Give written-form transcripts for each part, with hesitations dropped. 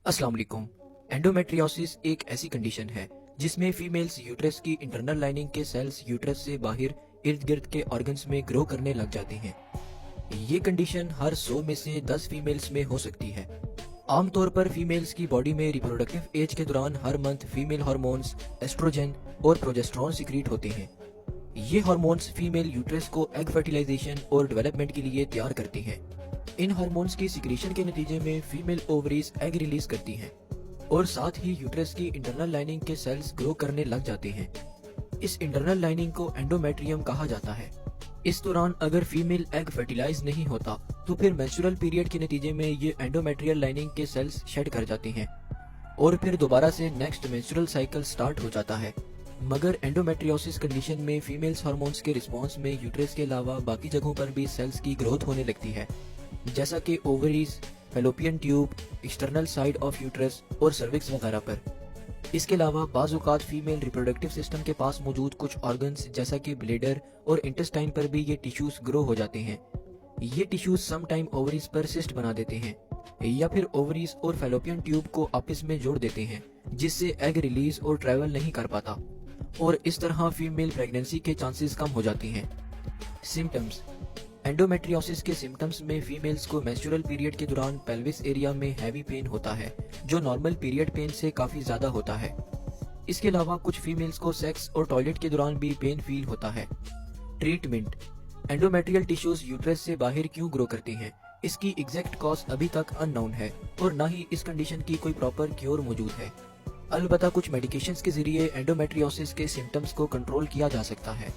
अस्सलाम वालेकुम। एंडोमेट्रियोसिस एक ऐसी कंडीशन है जिसमें फीमेल्स यूट्रस की इंटरनल लाइनिंग के सेल्स यूट्रस से बाहर इर्द गिर्द के ऑर्गन्स में ग्रो करने लग जाती हैं। ये कंडीशन हर 100 में से 10 फीमेल्स में हो सकती है। आमतौर पर फीमेल्स की बॉडी में रिप्रोडक्टिव एज के दौरान हर मंथ फीमेल हार्मोन्स एस्ट्रोजन और प्रोजेस्टेरोन सिक्रीट होते हैं। ये हार्मोन्स फीमेल यूट्रस को एग फर्टिलाइजेशन और डेवलपमेंट के लिए तैयार करती हैं। इन हार्मोन्स की सिक्रीशन के नतीजे में फीमेल ओवरीज एग रिलीज करती हैं और साथ ही यूट्रस की इंटरनल लाइनिंग के सेल्स ग्रो करने लग जाते हैं। इस इंटरनल लाइनिंग को एंडोमेट्रियम कहा जाता है। इस दौरान अगर फीमेल एग फर्टिलाइज नहीं होता तो फिर मेंस्ट्रुअल पीरियड के नतीजे में ये एंडोमेट्रियल लाइनिंग के सेल्स शेड कर जाते हैं और फिर दोबारा से नेक्स्ट मेंस्ट्रुअल साइकिल स्टार्ट हो जाता है। मगर एंडोमेट्रियोसिस कंडीशन में फीमेल्स हार्मोन्स के रिस्पॉन्स में यूट्रस के अलावा बाकी जगहों पर भी सेल्स की ग्रोथ होने लगती है, जैसा कि ovaries, fallopian tube, external side of uterus और सर्विक्स वगैरह पर। इसके अलावा बाज़ औक़ात फीमेल रिप्रोडक्टिव सिस्टम के पास मौजूद कुछ ऑर्गन्स जैसा कि ब्लेडर और इंटेस्टाइन पर भी ये टिश्यूज ग्रो हो जाते हैं। ये टिश्यूज सम टाइम ओवरीज पर सिस्ट बना देते हैं या फिर ओवरीज और फैलोपियन ट्यूब को आपस में जोड़ देते हैं, जिससे एग रिलीज और ट्रैवल नहीं कर पाता और इस तरह फीमेल प्रेगनेंसी के चांसेस कम हो जाती हैं। सिम्टम्स। एंडोमेट्रियोसिस के सिम्टम्स में फीमेल्स को मेंस्ट्रुअल पीरियड के दौरान पेल्विस एरिया में हैवी पेन होता है, जो नॉर्मल पीरियड पेन से काफी ज्यादा होता है। इसके अलावा कुछ फीमेल्स को सेक्स और टॉयलेट के दौरान भी पेन फील होता है। ट्रीटमेंट। एंडोमेट्रियल टिश्यूज यूट्रस से बाहर क्यों ग्रो करती हैं, इसकी एग्जैक्ट कॉज अभी तक अननोन है और न ही इस कंडीशन की कोई प्रॉपर क्योर मौजूद है। अलबत्ता कुछ मेडिकेशंस के जरिए एंडोमेट्रियोसिस के सिम्टम्स को कंट्रोल किया जा सकता है।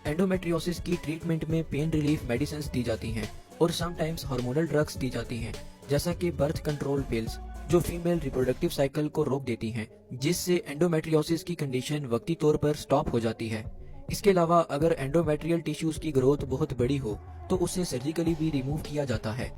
एंडोमेट्रियोसिस की ट्रीटमेंट में पेन रिलीफ मेडिसिन दी जाती हैं और समटाइम्स हार्मोनल ड्रग्स दी जाती हैं, जैसा कि बर्थ कंट्रोल पिल्स, जो फीमेल रिप्रोडक्टिव साइकिल को रोक देती हैं, जिससे एंडोमेट्रियोसिस की कंडीशन वक्ती तौर पर स्टॉप हो जाती है। इसके अलावा अगर एंडोमेट्रियल टिश्यूज की ग्रोथ बहुत बड़ी हो तो उसे सर्जिकली भी रिमूव किया जाता है।